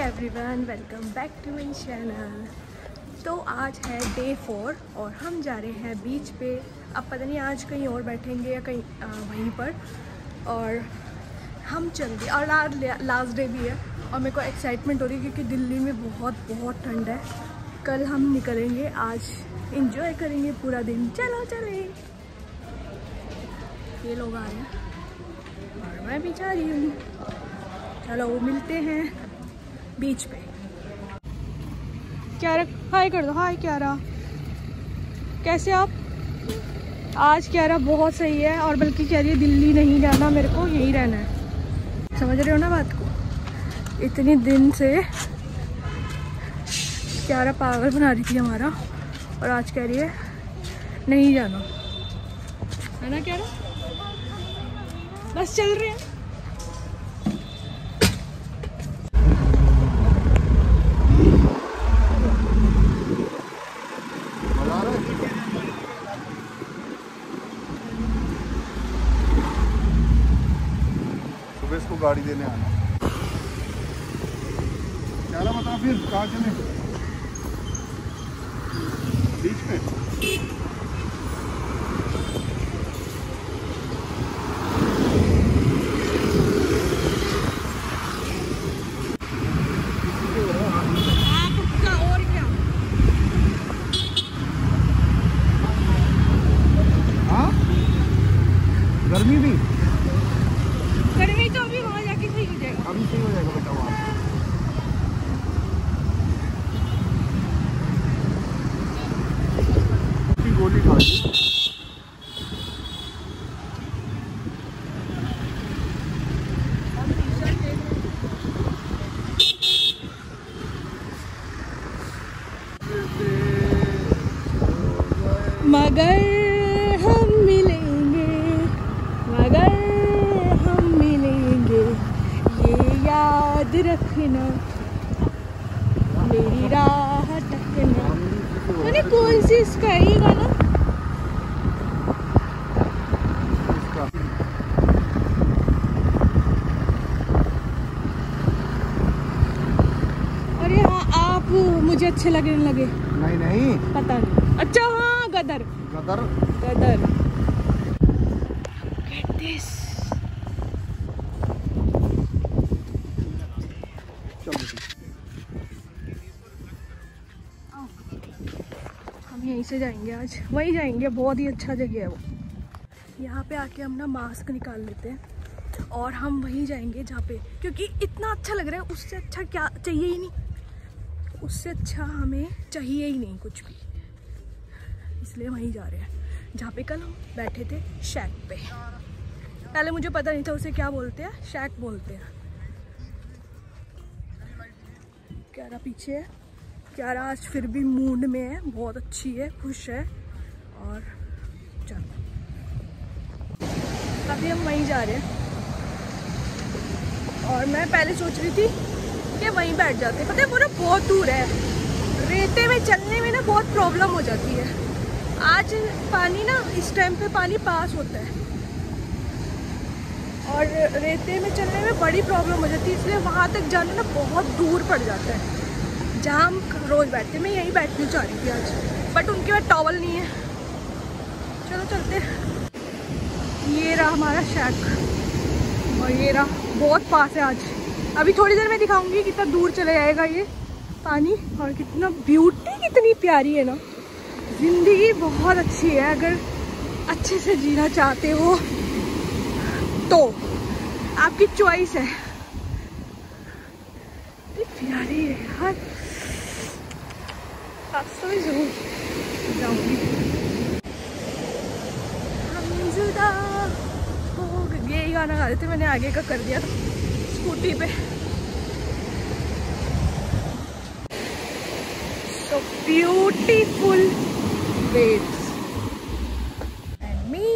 Everyone, welcome back to my channel. तो आज है डे 4 और हम जा रहे हैं बीच पे। अब पता नहीं आज कहीं और बैठेंगे या कहीं वहीं पर, और हम चल रहे और लास्ट डे भी है और मेरे को एक्साइटमेंट हो रही है क्योंकि दिल्ली में बहुत ठंड है। कल हम निकलेंगे, आज इंजॉय करेंगे पूरा दिन। चलो चले, ये लोग आ रहे हैं और मैं भी जा रही हूँ। चलो मिलते हैं बीच पे। क्या हाय कर दो, हाय क्यारा, कैसे आप? आज क्यारा बहुत सही है और बल्कि कह रही है दिल्ली नहीं जाना, मेरे को यहीं रहना है। समझ रहे हो ना बात को? इतने दिन से क्यारा पागल बना रही थी हमारा और आज कह रही है नहीं जाना, है ना क्यारा? बस चल रहे हैं। सुबह इसको गाड़ी देने आना। क्या बता फिर कहाँ चले? बीच में गर्मी भी, गर्मी तो अभी वहाँ जाके सही हो जाएगा। अभी सही हो जाएगा बेटा। वहाँ गोली खा ली। मगर हम मिलेंगे, मगर हम मिलेंगे, ये याद रखना, मेरी राह तकना। मैंने कौन सी इसका है ये गाना? अरे हाँ, आप मुझे अच्छे लगने लगे। नहीं नहीं, पता नहीं। अच्छा हाँ, गदर गदर गदर। Get this. हम यहीं से जाएंगे, आज वहीं जाएंगे। बहुत ही अच्छा जगह है वो। यहाँ पे आके हम ना मास्क निकाल लेते हैं और हम वहीं जाएंगे जहाँ पे, क्योंकि इतना अच्छा लग रहा है। उससे अच्छा क्या चाहिए ही नहीं, उससे अच्छा हमें चाहिए ही नहीं कुछ भी, इसलिए वहीं जा रहे हैं जहाँ पे कल हम बैठे थे, शैक पे। पहले मुझे पता नहीं था उसे क्या बोलते हैं, शैक बोलते हैं। क्यारा पीछे है। क्यारा आज फिर भी मूड में है, बहुत अच्छी है, खुश है। और चलो अभी हम वहीं जा रहे हैं और मैं पहले सोच रही थी कि वहीं बैठ जाते। पता है पूरा बहुत दूर है, रेते में चलने में ना बहुत प्रॉब्लम हो जाती है। आज पानी ना, इस टाइम पे पानी पास होता है और रेते में चलने में बड़ी प्रॉब्लम हो जाती है, इसलिए वहाँ तक जाना ना बहुत दूर पड़ जाता है जहाँ हम रोज़ बैठते। मैं यहीं बैठनी चाह रही थी आज, बट उनके पास टॉवल नहीं है। चलो चलते। ये रहा हमारा शैक और ये रहा, बहुत पास है आज। अभी थोड़ी देर में दिखाऊंगी कितना दूर चले जाएगा ये पानी और कितना ब्यूटी कितनी प्यारी है ना। जिंदगी बहुत अच्छी है, अगर अच्छे से जीना चाहते हो तो आपकी चॉइस है। प्यारी है यार, आज तो मैं जरूर जाऊंगी। हम जुदा हो गए, यही गाना गा रहे थे, मैंने आगे का कर दिया स्कूटी पे। So beautiful waves and me.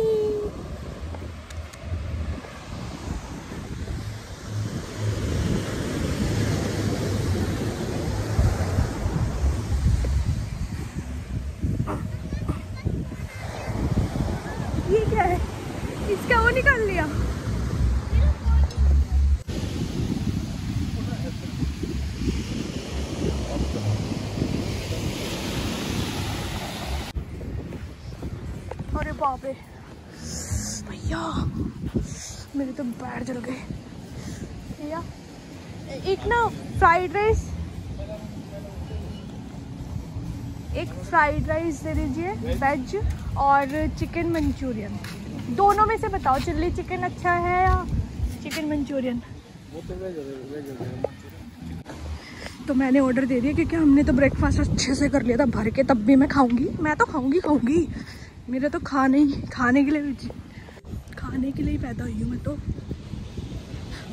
ये क्या है? इसका वो निकाल लिया। बाप रे भैया, मेरे तो पैर जल गए भैया। एक ना फ्राइड राइस, एक फ्राइड राइस दे दीजिए वेज, और चिकन मंचूरियन। दोनों में से बताओ, चिल्ली चिकन अच्छा है या चिकन मंचूरियन? वो तो वेज। तो मैंने ऑर्डर दे दिया क्योंकि हमने तो ब्रेकफास्ट अच्छे से कर लिया था भर के। तब भी मैं खाऊंगी, मैं तो खाऊंगी। मेरे तो खाने के लिए ही पैदा हुई हूँ मैं तो।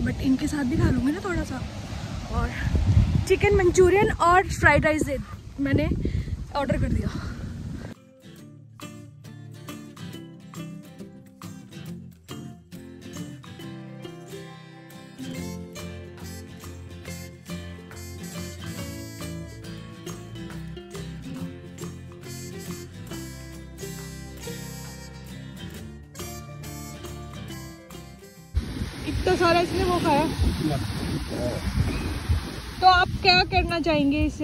बट इनके साथ भी खा लूँगी ना थोड़ा सा। और चिकन मंचूरियन और फ्राइड राइस मैंने ऑर्डर कर दिया। इतना सारा इसने वो खाया। तो आप क्या करना चाहेंगे इस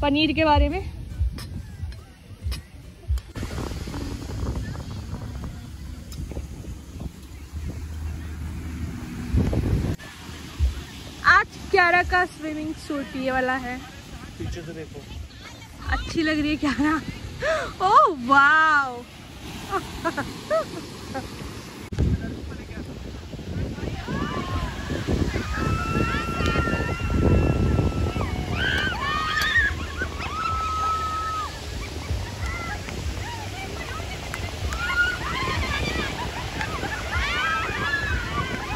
पनीर के बारे में? आज क्यारा का स्विमिंग सूट ये वाला है, पीछे से देखो, अच्छी लग रही है क्यारा। ओह वाव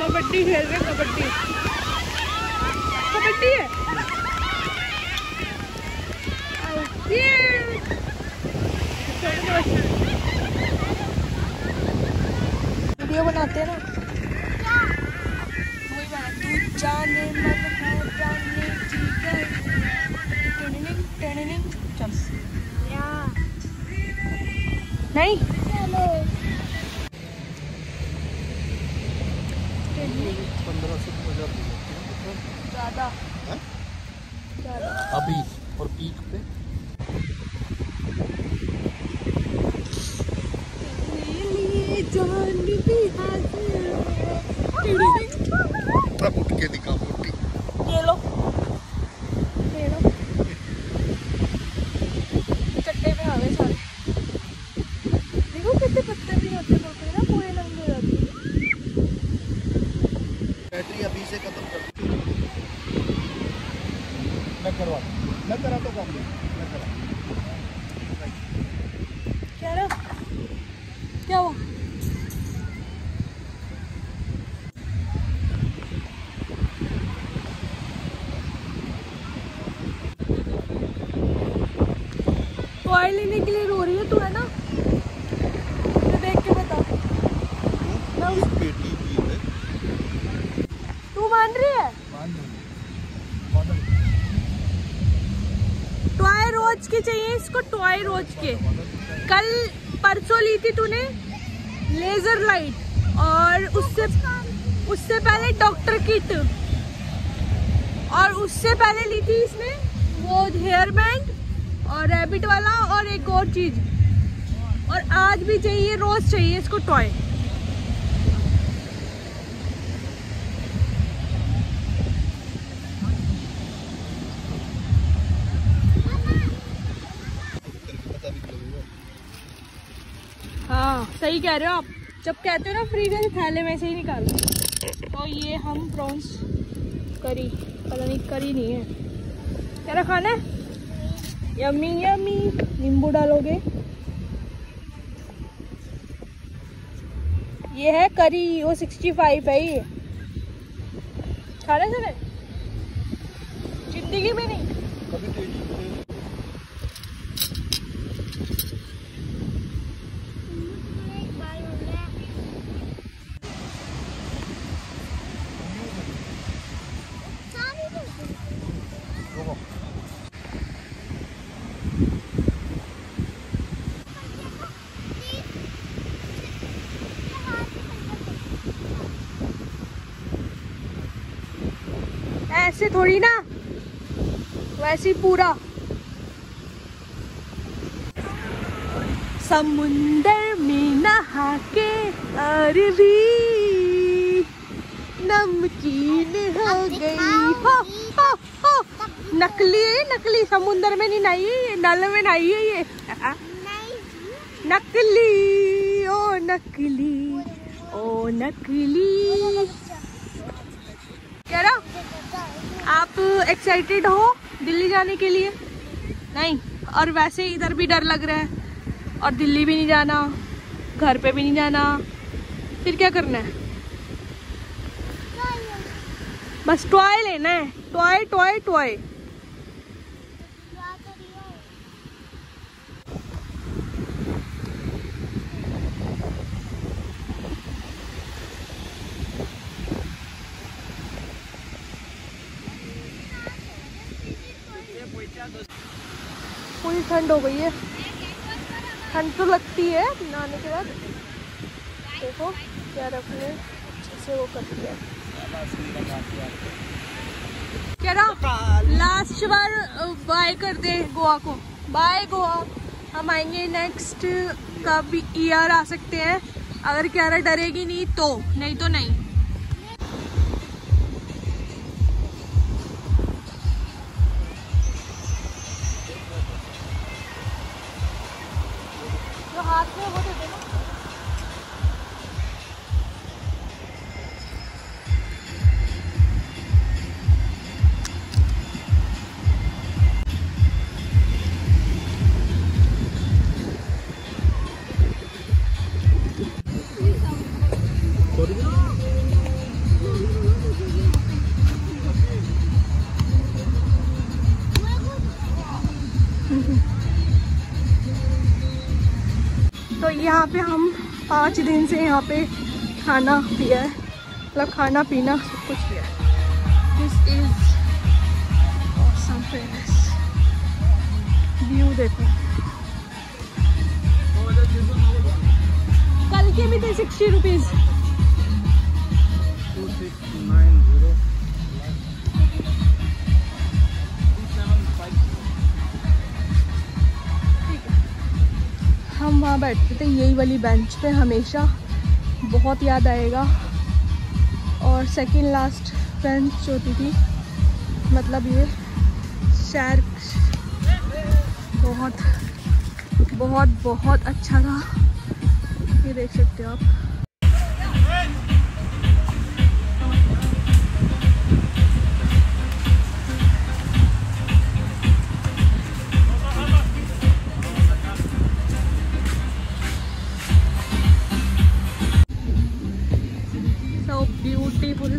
कबड्डी खेल रहे, कबड्डी है। वीडियो बनाते हैं ना, वही बना। तू जाने मन है जानने की चल नहीं 1500 ज़्यादा अभी, और पीक पे उठ के दिखा मुट्ठी। ये लो चट्टे में आ गए सारे। देखो कितने पत्ते भी होते हैं ना, पूरे लंबे हो जाते हैं। बैटरी अभी से खत्म कर। मैं करा तो काम मैं करा। क्या हुआ? टॉय लेने के लिए रो रही है तू, है ना? तो देख के बता। मैं उस बेटी की है। तू मान रही है? टॉय रोज के चाहिए इसको, टॉय रोज के। कल परसों ली थी तूने लेजर लाइट, और उससे पहले डॉक्टर किट, और उससे पहले ली थी इसने वो हेयर बैंड और रैबिट वाला, और एक और चीज। और आज भी चाहिए, रोज चाहिए इसको टॉय। हाँ सही कह रहे हो आप, जब कहते हो ना फ्री का थैले में से ही निकालो। तो ये हम प्रॉन्स करी, पता नहीं करी नहीं है, क्या खाना है? Yummy yummy. नींबू डालोगे? ये है करी, वो 65 है ये। खाना है जिंदगी में नहीं कभी ऐसे थोड़ी ना, वैसे ही पूरा समुंदर में नहा के और भी नमकीन हो गई। हो, हो, हो। नकली है, नकली। समुंदर में नहीं नहाई है, ये नल में नहाई है ये। नकली ओ नकली ओ नकली। कह रहा आप एक्साइटेड हो दिल्ली जाने के लिए? नहीं, और वैसे इधर भी डर लग रहा है, और दिल्ली भी नहीं जाना, घर पे भी नहीं जाना, फिर क्या करना है? बस टॉय लेना है, टॉय टॉय टॉय। पूरी ठंड हो गई है, ठंड तो लगती है नहाने के बाद। देखो क्या रखने अच्छे से वो कर दिया। क्या रहा लास्ट बार बाय कर दे गोवा को। बाय गोवा, हम आएंगे नेक्स्ट कब ईयर आ सकते हैं, अगर क्यारा डरेगी नहीं तो, नहीं तो नहीं। जो हाथ में वो दे देना। तो यहाँ पे हम 5 दिन से यहाँ पे खाना पिया है, मतलब खाना पीना सब कुछ किया है। This is awesome place. View देखो। कल के भी थे 60 रुपीज। हम वहाँ बैठते थे यही वाली बेंच पे हमेशा, बहुत याद आएगा। और सेकंड लास्ट बेंच होती थी, मतलब ये शहर बहुत बहुत बहुत अच्छा था। ये देख सकते हो आप। Beautiful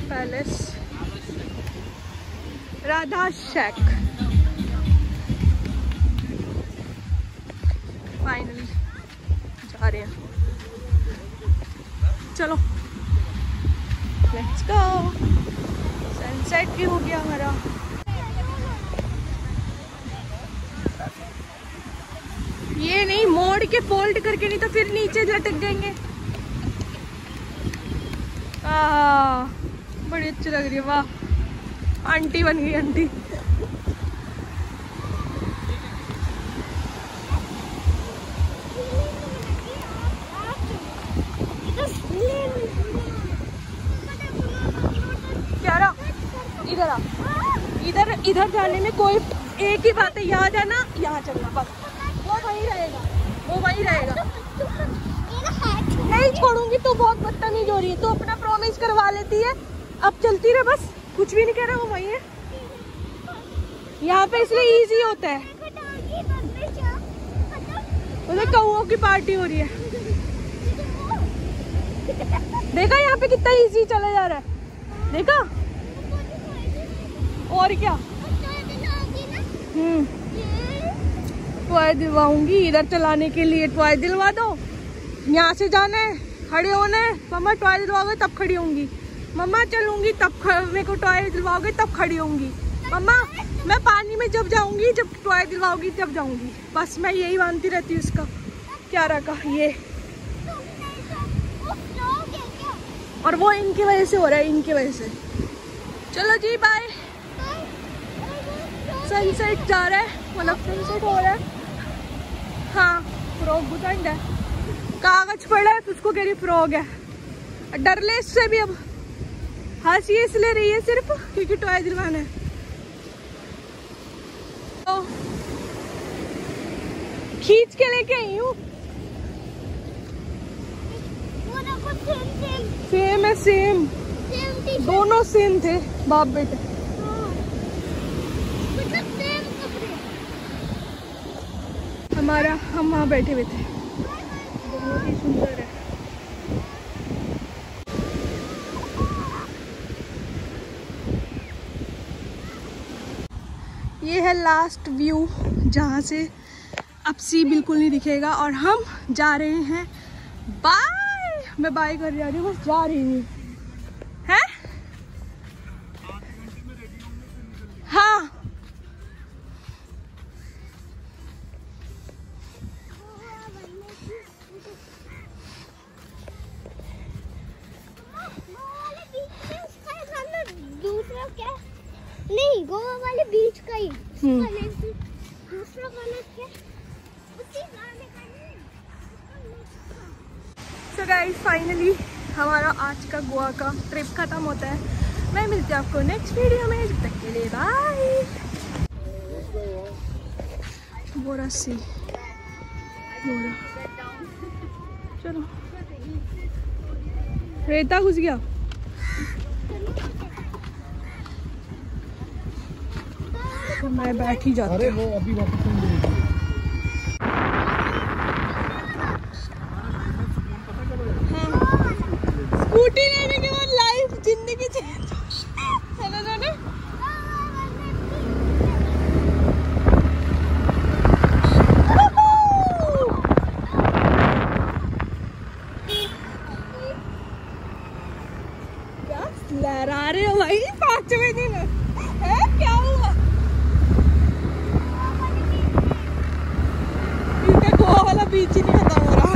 palace Radha shake. Finally जा रहे हैं, चलो लेट्स गो। सनसेट भी हो गया हमारा। ये नहीं मोड़ के फोल्ड करके, नहीं तो फिर नीचे लटक जाएंगे। बड़ी अच्छी लग रही है, वाह आंटी बन गई आंटी। क्या रहा इधर आ, इधर इधर जाने में कोई एक ही बात है, यहाँ जाना यहाँ चलना, बस वो वहीं रहेगा, वो वहीं रहेगा। नहीं छोड़ूंगी, तो बहुत बदतमीज हो रही है, तो अपना प्रॉमिस करवा लेती है। अब चलती रहे बस, कुछ भी नहीं कह रहा, वो वही है। यहाँ पे इसलिए इजी होता है। उधर कौओं की पार्टी हो रही है, देखा यहाँ पे कितना इजी चला जा रहा है, देखा। और क्या टॉय दिलवाऊंगी, इधर चलाने के लिए टॉय दिलवा दो। यहाँ से जाना है, खड़े होना है, मम्मा टॉय दिलवाओगे तब खड़ी होंगी, मम्मा चलूंगी तब मेरे को टॉय दिलवाओगे तब खड़ी होंगी, मम्मा मैं पानी में जब जाऊंगी, जब टॉय दिलवाओगी तब जाऊंगी। बस मैं यही मानती रहती हूँ इसका, क्यारा का ये। और वो इनकी वजह से हो रहा है, इनकी वजह से। चलो जी बाय। सनसेट जा रहा है, मतलब सनसेट हो रहा है। हाँ फ्रॉग बुतंड है, कागज पड़ा है तो उसको कह रही फ्रॉग है। डरले इससे भी अब हंसी इसलिए रही है सिर्फ क्योंकि टॉय दिलवाना है। तो खींच के लेके आई हूँ। सेम है, सेम दोनों सेम थे बाप बेटे। हमारा हम वहाँ बैठे हुए थे, बहुत ही सुंदर है। ये है लास्ट व्यू जहाँ से अब सी बिल्कुल नहीं दिखेगा और हम जा रहे हैं बाय। मैं बाय कर जा रही हूँ, बस जा रही हूँ है। हाँ दूसरा क्या नहीं, गोवा वाले बीच का ही दूसरा वाला क्या उसी गाने का नहीं। सो गाइस फाइनली हमारा आज का गोवा का ट्रिप खत्म होता है। मैं मिलती हूँ आपको नेक्स्ट वीडियो में, जब तक के लिए बाय। बोरा सी बोरा, चलो रेता घुस गया। तो मैं बैठ ही जाती हूँ। अरे वो अभी वापस नहीं मिलेगी। स्कूटी लेने के बाद लाइफ जिंदगी चेंज है ना जाने। क्या लहरा रहे हो भाई, 5वें दिन है क्या हुआ? इनका गोवा वाला बीच ही नहीं खत्म हो रहा।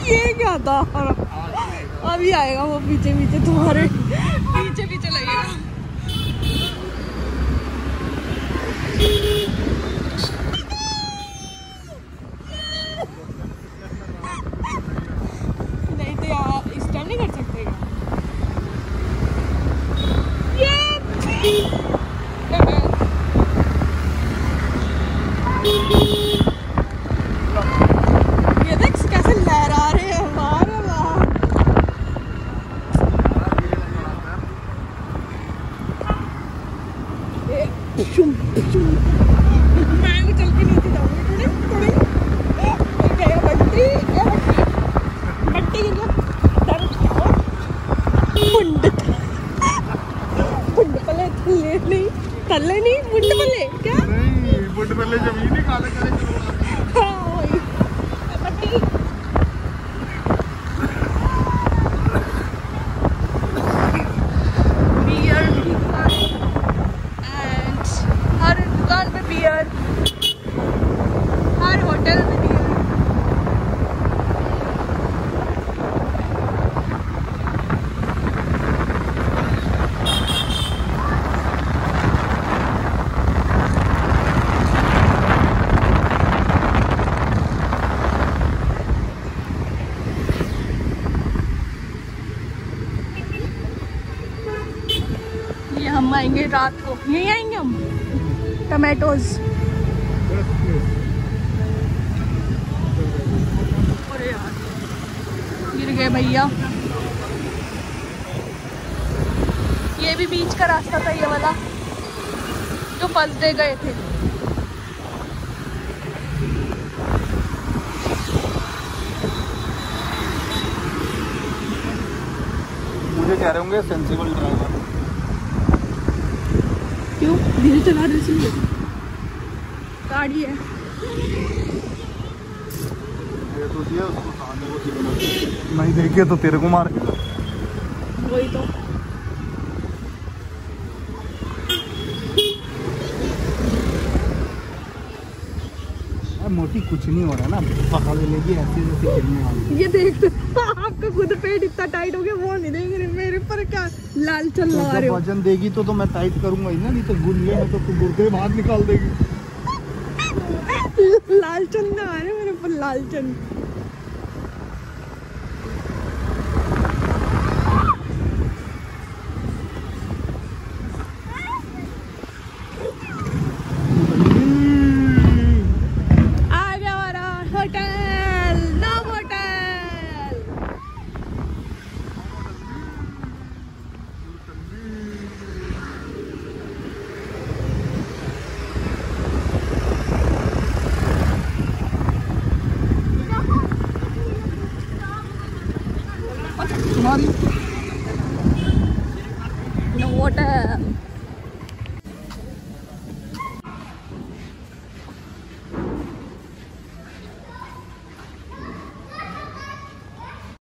ये क्या था? अभी आएगा वो पीछे पीछे, तुम्हारे पीछे पीछे लगेगा। नहीं तो यार इस टाइम नहीं कर सकते। ये देख कैसे लहरा रहे हैं हमारे वहाँ। मैं भी चल के नीचे जाऊंगी थोड़ी थोड़ी। गया बट्टी, गया बट्टी गिर गया। मुंड पले थल्ले नहीं, थल्ले नहीं मुंड पले क्या? नहीं मुंड पले जमीन ही काले करेंगे। हाँ वही बट्टी। बियर एंड हर दुकान पे बियर, हर होटल में बियर। ये हम आएंगे रात को, यहीं आएंगे हम। टमाटोज, अरे यार गिर गए भैया। ये भी बीच का रास्ता था ये वाला जो फंस दे गए थे। मुझे कह रहे होंगे सेंसिबल ड्राइवर। क्यों धीरे चला रहे इसलिए? गाड़ी है। तो दिया उसको खाने को सिग्नल नहीं देखे तो तेरे को मार के। वही तो। मोटी कुछ नहीं हो रहा ना, पकड़ लेगी ऐसे जैसे गिरने वाली। ये देख तो आपका आपका खुद पेट इतना टाइट हो गया, वो नहीं देख रहे मेरे पर क्या लाल चल लगा रहे हो। वजन देगी तो मैं टाइट करूंगा ही ना, नहीं तो गुल्ले में तो तू गुर्दे बाहर निकाल देगी। लाल चंद आ रहे मेरे पर, लाल चंद। आ गया हमारा होटल, नव होटल। तुम्हारी नव होटल।